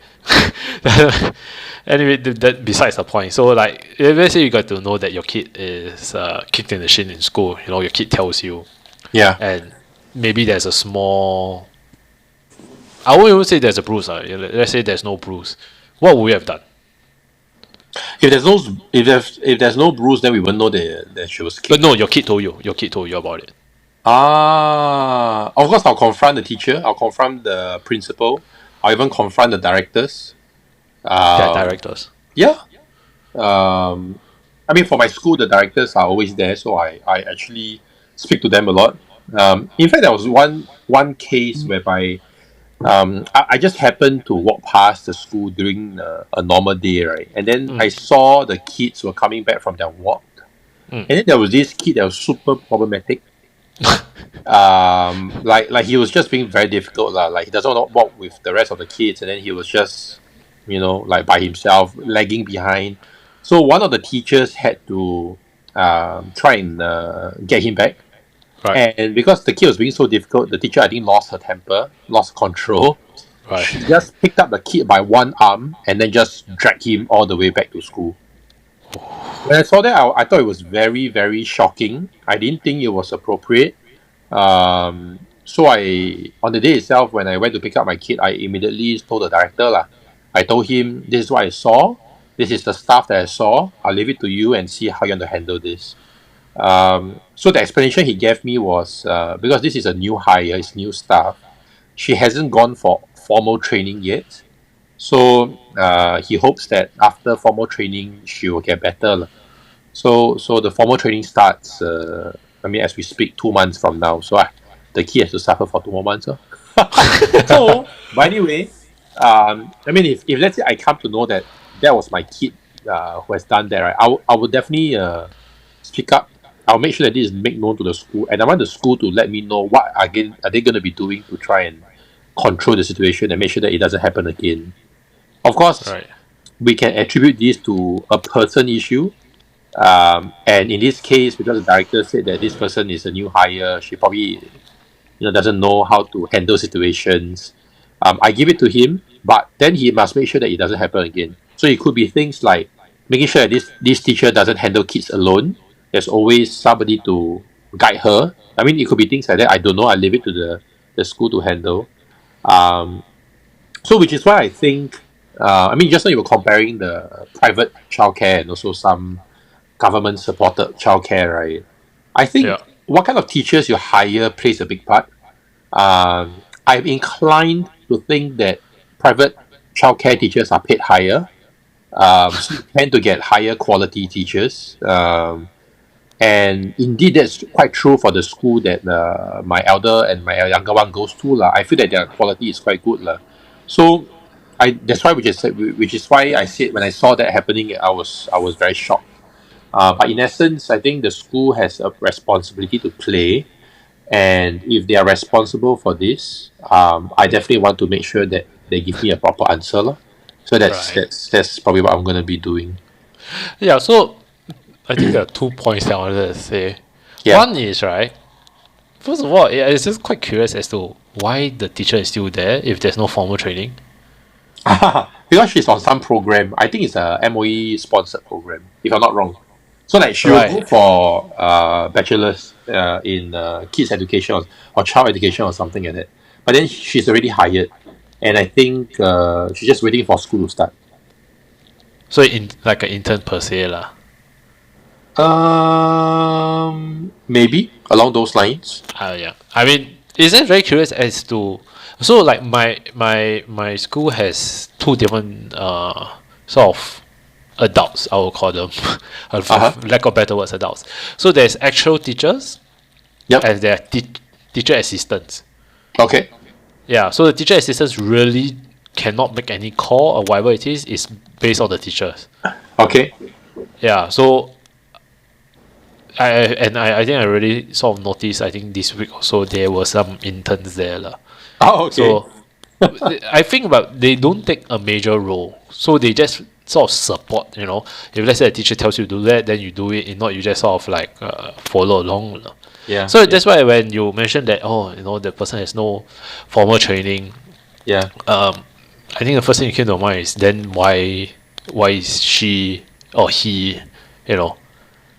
anyway, that besides the point. So like, if let's say you got to know that your kid is kicked in the shin in school, your kid tells you, Yeah. and maybe there's a small. I won't even say there's a bruise. Let's say there's no bruise. What would you have done? If there's no bruise, then we won't know that she was But kicked. no, your kid told you. Your kid told you about it. Of course, I'll confront the teacher. I'll confront the principal. I'll even confront the directors. Yeah, Um, directors. yeah. I mean, for my school, the directors are always there, so I actually speak to them a lot. In fact, there was one case whereby I just happened to walk past the school during a normal day, right? And then I saw the kids were coming back from their walk, and then there was this kid that was super problematic. Like he was just being very difficult, lah. Like he doesn't want to walk with the rest of the kids, and then he was just, like by himself, lagging behind. So one of the teachers had to try and get him back. Right. And because the kid was being so difficult, the teacher, I think, lost her temper, lost control. Right. She just picked up the kid by one arm and then just dragged him all the way back to school. When I saw that, I thought it was very, very shocking. I didn't think it was appropriate. So on the day itself, when I went to pick up my kid, I immediately told the director lah. I told him, this is what I saw. This is the stuff that I saw. I'll leave it to you and see how you want to handle this. So the explanation he gave me was because this is a new hire, it's new staff. She hasn't gone for formal training yet. So he hopes that after formal training, she will get better lah. So the formal training starts. As we speak, 2 months from now. So the kid has to suffer for 2 more months. So, but anyway, if let's say I come to know that was my kid who has done that, right? I would definitely speak up. I'll make sure that this is made known to the school, and I want the school to let me know what again are they going to be doing to try and control the situation and make sure that it doesn't happen again. Of course, Right. we can attribute this to a person issue. And in this case, because the director said that this person is a new hire, she probably doesn't know how to handle situations. I give it to him, but then he must make sure that it doesn't happen again. So it could be things like making sure that this teacher doesn't handle kids alone. There's always somebody to guide her. It could be things like that. I don't know. I leave it to the school to handle. So which is why I think, just now you were comparing the private childcare and also some government supported childcare, right? I think what kind of teachers you hire plays a big part. I'm inclined to think that private childcare teachers are paid higher. So you tend to get higher quality teachers. And indeed, that's quite true for the school that my elder and my younger one goes to lah. I feel that their quality is quite good lah. So that's why which is why I said when I saw that happening, I was very shocked. But in essence, I think the school has a responsibility to play, and if they are responsible for this, I definitely want to make sure that they give me a proper answer lah. So that's probably what I'm gonna be doing. Yeah. So I think there are 2 points that I wanted to say. Yeah. One is, right, first of all, it's just quite curious as to why the teacher is still there if there's no formal training. Because she's on some program. I think it's a MOE sponsored program, if I'm not wrong. So like she will go for bachelor's in kids education or child education or something like that. But then she's already hired, and I think she's just waiting for school to start. So like an intern per se lah. Maybe along those lines. Yeah. Is it very curious as to like my school has 2 different sort of adults, I will call them, lack of better words, adults. So there's actual teachers, and there are teacher assistants. Okay. Yeah. So the teacher assistants really cannot make any call or whatever it is based on the teachers. Okay. Yeah. So I think I really sort of noticed. I think this week or so there were some interns there lah. Oh, okay. So I think about they don't take a major role, so they just sort of support. If let's say a teacher tells you to do that, then you do it. If not, you just sort of like follow along. Yeah. So that's why when you mentioned that, the person has no formal training. Yeah. I think the first thing that came to mind is then why is she or he,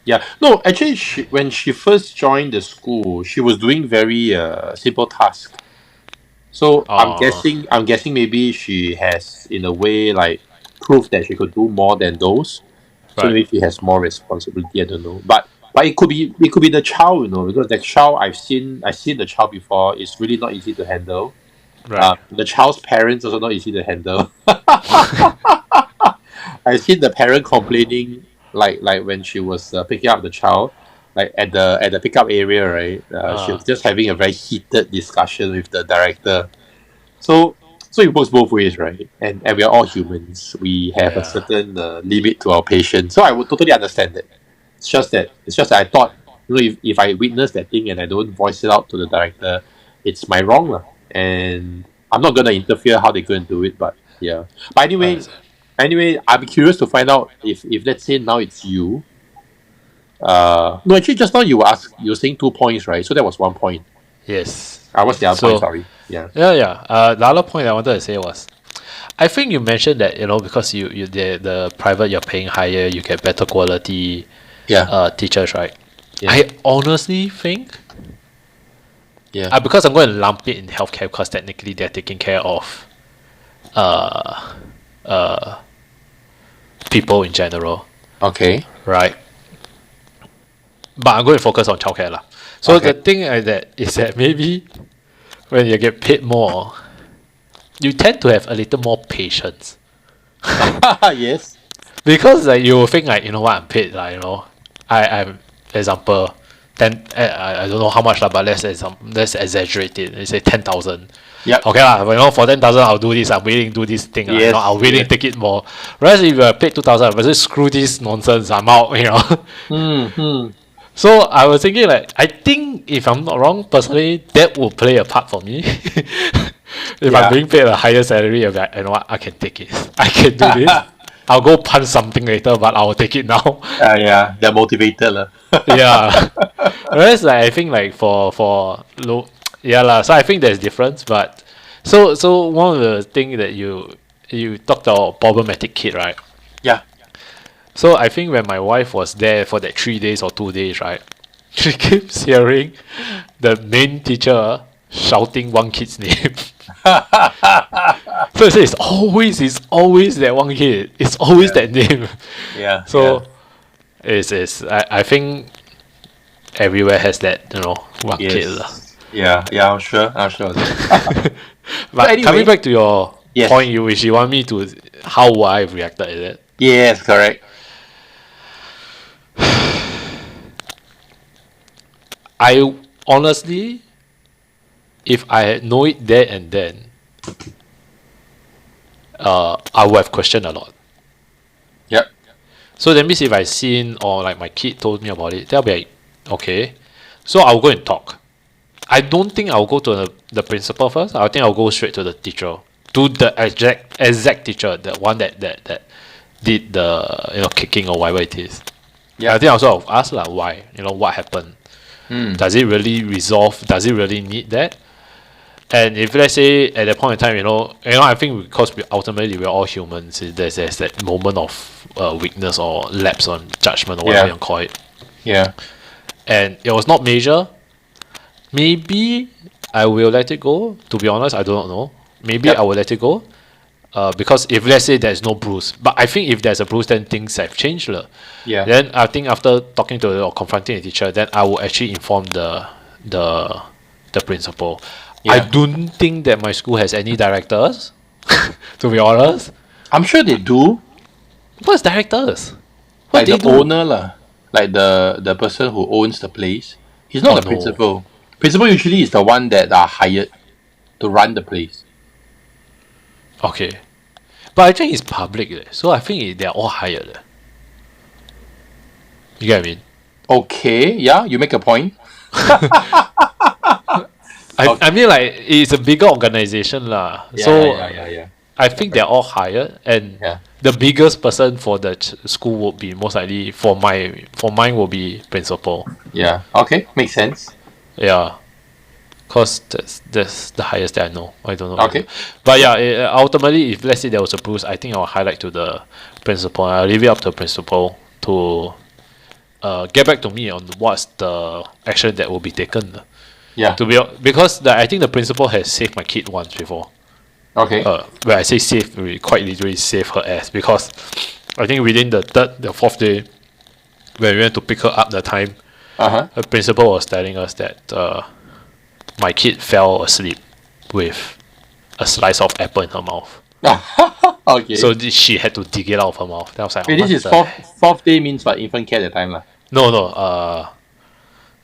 Yeah. No, actually, when she first joined the school, she was doing very simple tasks. So I'm guessing maybe she has, in a way, like proved that she could do more than those. So maybe she has more responsibility. I don't know, but it could be the child, because the child I've seen the child before. It's really not easy to handle. Right. The child's parents also not easy to handle. I've seen the parent complaining, like when she was picking up the child, like at the pickup area, right? She was just having a very heated discussion with the director. So it works both ways, right? And we are all humans. We have a certain limit to our patience. So I would totally understand that. It's just that I thought, if I witness that thing and I don't voice it out to the director, it's my wrong lah. And I'm not gonna interfere how they're going to do it, but yeah. But anyway, Anyway, I'm curious to find out if let's say now it's you. No, actually, just now you were saying 2 points, right? So that was 1 point. Yes. What's the other point? So Sorry. Yeah. yeah. The other point I wanted to say was, I think you mentioned that because you the private you're paying higher, you get better quality Yeah. teachers, right? Yeah. I honestly think Yeah. because I'm going to lump it in healthcare because technically they're taking care of uh people in general, Okay. right? But I'm going to focus on childcare lah. So Okay. the thing is that maybe when you get paid more, you tend to have a little more patience. Yes. Because like you will think like, you know what, I'm paid like, I'm example 10 I don't know how much lah, but let's exaggerate it. Let's say 10,000. Yep. Okay lah, but for 10,000 I'll do this, I'm willing to do this thing. Yes, I'll willing yes. to take it more. Whereas if you're paid 2,000, but just screw this nonsense, I'm out, So I was thinking like, I think if I'm not wrong, personally, that will play a part for me. If Yeah. I'm being paid a higher salary, I'm like, you know what, I can take it. I can do this. I'll go punch something later, but I'll take it now. Yeah. They're motivated lah. Yeah. Whereas like I think like for low, yeah lah. So I think there's difference, but so one of the thing that you talked about problematic kid, right? Yeah. So I think when my wife was there for that 3 days or 2 days, right, she keeps hearing the main teacher shouting one kid's name. So it's always that one kid. It's always that name. Yeah. So it's I think everywhere has that, one kid. Yeah. Yeah. I'm sure. But anyway, coming back to your yes. point, you want me to how would I have reacted, is it? Yes. Correct. I honestly, if I know it there and then, I would have questioned a lot. Yep. So that means if I seen or like my kid told me about it, they'll be like, okay. So I'll go and talk. I don't think I'll go to the principal first. I think I'll go straight to the teacher, to the exact teacher, the one that did the kicking or whatever it is. Yeah. I think also I'll ask like why, what happened. Does it really resolve? Does it really need that? And if let's say at that point in time, I think because ultimately we're all humans, there's that moment of weakness or lapse on judgment or whatever you call it. Yeah. And it was not major. Maybe I will let it go. To be honest, I do not know. Maybe I will let it go. Because if let's say there's no bruise, but I think if there's a bruise, then things have changed. Yeah. Then I think after talking to or confronting the teacher, then I will actually inform the principal. Yeah. I don't think that my school has any directors. To be honest, I'm sure they do. what's directors? Like What they the do? owner lah. Like the person who owns the place. He's not the no. principal. Principal usually is the one that are hired to run the place. Okay, but I think it's public, so I think they're all hired. You get what I mean? Okay, yeah, you make a point. I mean, like, it's a bigger organization lah. Yeah. I think they're all hired, and the biggest person for the school would be most likely for mine will be principal. Yeah. Okay, makes sense. Yeah, cause that's the highest that I know. I don't know. Okay. But yeah, ultimately, if let's say there was a bruise, I think I'll highlight to the principal. I'll leave it up to the principal to get back to me on what's the action that will be taken. Yeah. Because I think the principal has saved my kid once before. Okay. When I say save, we quite literally save her ass, because I think within the fourth day, when we went to pick her up the time, the principal was telling us that my kid fell asleep with a slice of apple in her mouth. Okay. So she had to dig it out of her mouth. Then I was like, wait, this is fourth day means what? Infant care at the time lah. No,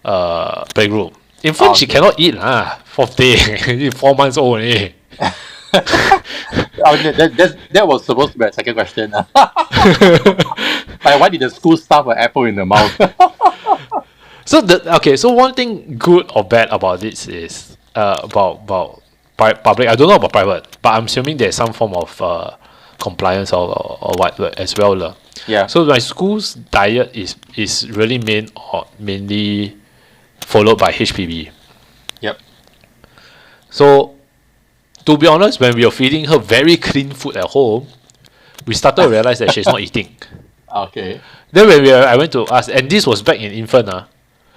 playgroup. Infant she cannot eat lah. Fourth day, 4 months old only. That was supposed to be a second question. Like, why did the school stuff an apple in the mouth? So one thing good or bad about this is, about public. I don't know about private, but I'm assuming there's some form of compliance or what as well lah. Yeah. So my school's diet is really mainly followed by HPB. Yep. So to be honest, when we were feeding her very clean food at home, we started to realize that she's not eating. Okay. Then I went to ask, and this was back in infant.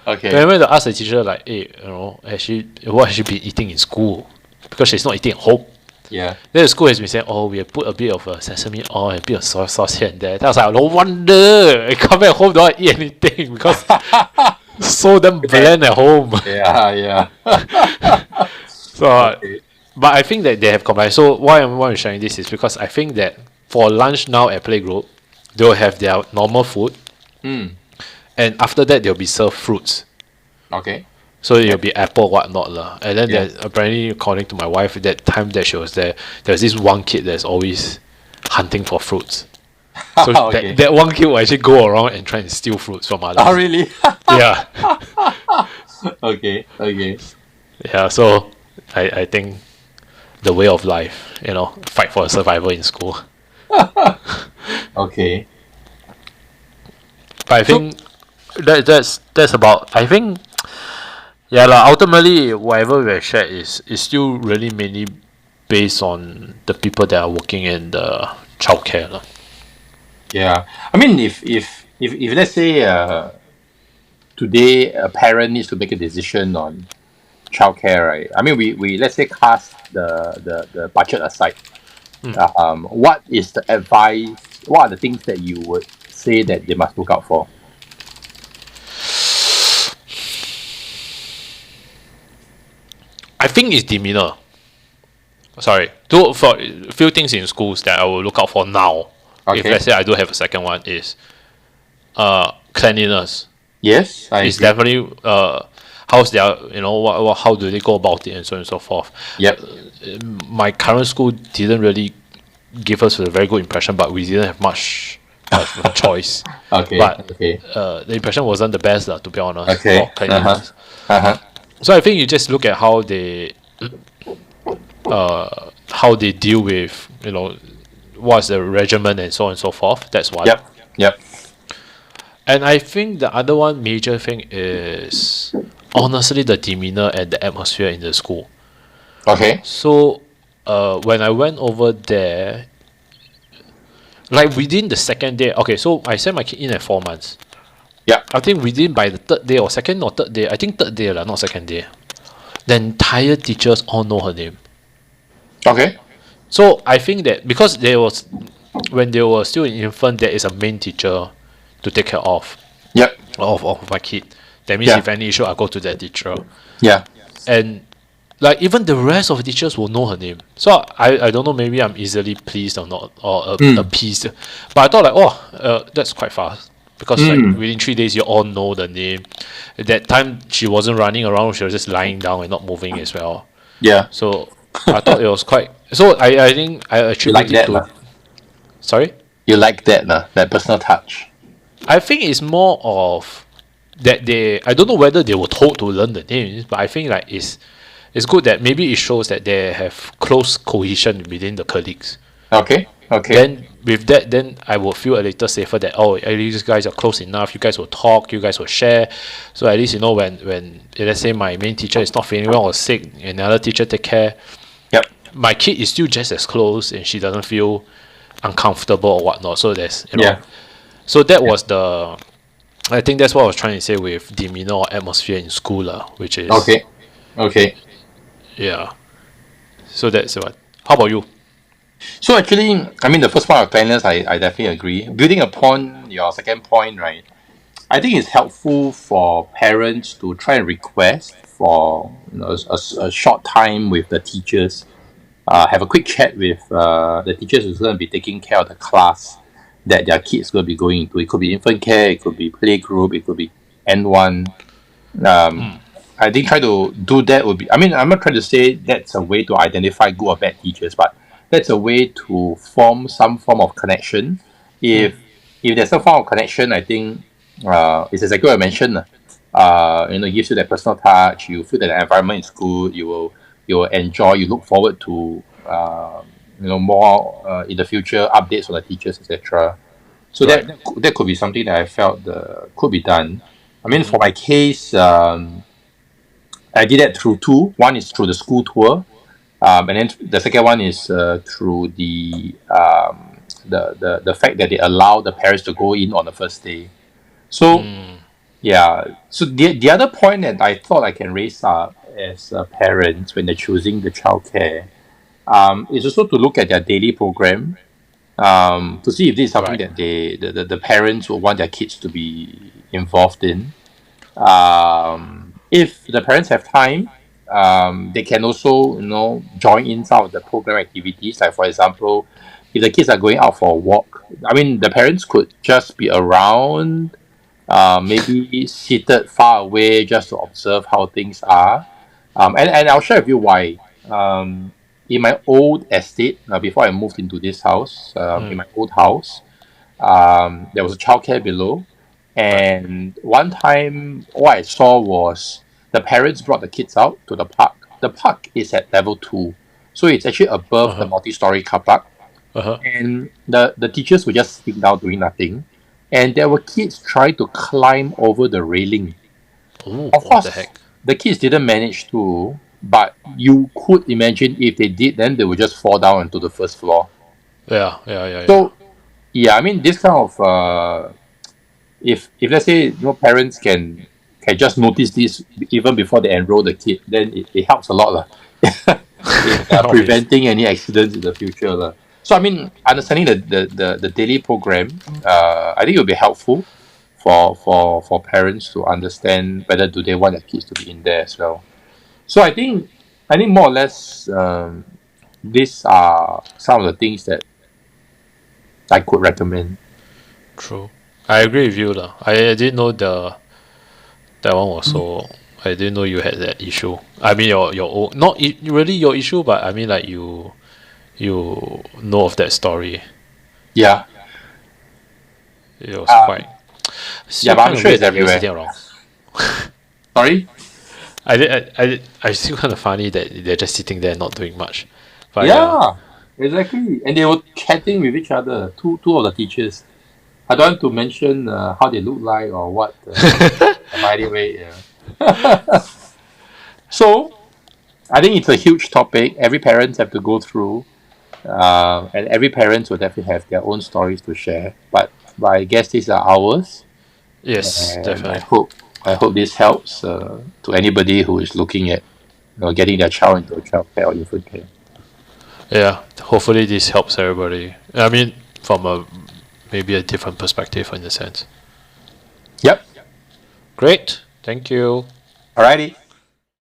Okay. When I went to ask the teacher, like, hey, what has she been eating in school? Because she's not eating at home. Yeah. Then the school has been saying, oh, we have put a bit of sesame oil and a bit of soy sauce here and there. Then I was like, no wonder I come back home, don't eat anything because so damn bland at home. Yeah. So, but I think that they have combined. So why I'm sharing this is because I think that for lunch now at playgroup, they'll have their normal food, and after that they'll be served fruits. Okay. So it'll be apple, whatnot lah. And then there's apparently, according to my wife, that time that she was there's this one kid that's always hunting for fruits. So Okay. that one kid will actually go around and try and steal fruits from others. Oh, really? Yeah. Okay. Yeah, so I think the way of life, fight for survival in school. Okay. But I think that's about. I think, yeah, ultimately whatever we have shared is still really mainly based on the people that are working in the childcare lah. Yeah. I mean, if let's say today a parent needs to make a decision on childcare, right? I mean, we let's say cast the budget aside. What is the advice? What are the things that you would say that they must look out for? I think it's demeanor. Sorry, for a few things in schools that I will look out for now. Okay. If let's say I do have a second one is cleanliness. Yes, I It's agree. definitely how's their how do they go about it and so on and so forth. Yep. My current school didn't really give us a very good impression, but we didn't have much of a choice. Okay. But okay. The impression wasn't the best to be honest. Okay. For cleanliness. Uh-huh. So I think you just look at how they deal with what's the regimen and so on and so forth. That's one. Yep. And I think the other one major thing is honestly the demeanor and the atmosphere in the school. Okay. So when I went over there, like within the second day, okay, so I sent my kid in at 4 months. Yeah. I think within by the third day or second or third day, I think third day not second day. The entire teachers all know her name. Okay. So I think that because when they were still in infant, there is a main teacher to take care of. Yep. Of my kid. That means if any issue, I go to that teacher. Yeah. And like even the rest of the teachers will know her name. So I don't know, maybe I'm easily pleased or not, or appeased. But I thought like, that's quite fast. Because like within 3 days you all know the name. At that time she wasn't running around, she was just lying down and not moving as well. Yeah. So I thought it was quite. So I think I attribute it to. Sorry? You like that, that personal touch. I think it's more of that I don't know whether they were told to learn the names, but I think like it's good that maybe it shows that they have close cohesion within the colleagues. Okay. Then with that, then I will feel a little safer that at least you guys are close enough. You guys will talk. You guys will share. So at least when let's say my main teacher is not feeling well or sick, another teacher take care. Yep. My kid is still just as close, and she doesn't feel uncomfortable or whatnot. So there's So that was I think that's what I was trying to say with demeanor or atmosphere in school which is okay. Yeah. So that's what. How about you? So actually, I mean, the first point of cleanliness, I definitely agree. Building upon your second point, right? I think it's helpful for parents to try and request for a short time with the teachers. Have a quick chat with the teachers who's going to be taking care of the class that their kids going to be going into. It could be infant care, it could be playgroup, it could be N1. I think try to do that would be. I mean, I'm not trying to say that's a way to identify good or bad teachers, but that's a way to form some form of connection. If there's some form of connection, I think it's exactly what I mentioned. It gives you that personal touch. You feel that the environment is good. You will enjoy. You look forward to more in the future updates on the teachers, etc. So Right. that could be something that I felt could be done. I mean, Mm-hmm. for my case, I did that through two. One is through the school tour, and then the second one is through the fact that they allow the parents to go in on the first day. So yeah. So the other point that I thought I can raise up as parents when they're choosing the childcare is also to look at their daily program to see if this is something Right. that the parents will want their kids to be involved in. If the parents have time, they can also join in some of the program activities. Like for example, if the kids are going out for a walk, I mean the parents could just be around, maybe seated far away just to observe how things are. And I'll share with you why. In my old estate, before I moved into this house, in my old house, there was a childcare below. Right. And one time, what I saw was the parents brought the kids out to the park. The park is at level 2. So it's actually above the Uh-huh. multi-story car park. Uh-huh. And the teachers were just sitting down doing nothing. And there were kids trying to climb over the railing. Ooh, Of what the course, heck? the kids didn't manage to, but you could imagine if they did, then they would just fall down onto the first floor. Yeah, yeah, yeah, yeah. So yeah, I mean this kind of if let's say parents can just notice this even before they enroll the kid, then it helps a lot lah. In Obvious. preventing any accidents in the future lah. So I mean understanding the daily program, I think it will be helpful for parents to understand whether do they want their kids to be in there as well. So I think more or less these are some of the things that I could recommend. True. I agree with you lah. I didn't know that one was so. I didn't know you had that issue. I mean your own, not really your issue, but I mean like you know of that story. Yeah, It was um, quite yeah, still but I'm kind of sure weird it's that you were everywhere. sitting around. Sorry. I still kind of funny that they're just sitting there not doing much. But yeah, Yeah, exactly. And they were chatting with each other. Two of the teachers. I don't want to mention how they look like or what. By the way, yeah. So I think it's a huge topic. Every parents have to go through, and every parents will definitely have their own stories to share. But I guess these are ours, yes, and I definitely. hope I hope this helps to anybody who is looking at getting their child into a childcare or infant care. Yeah, hopefully this helps everybody. I mean, from a maybe a different perspective in a sense. Yep. Great, thank you. Alrighty.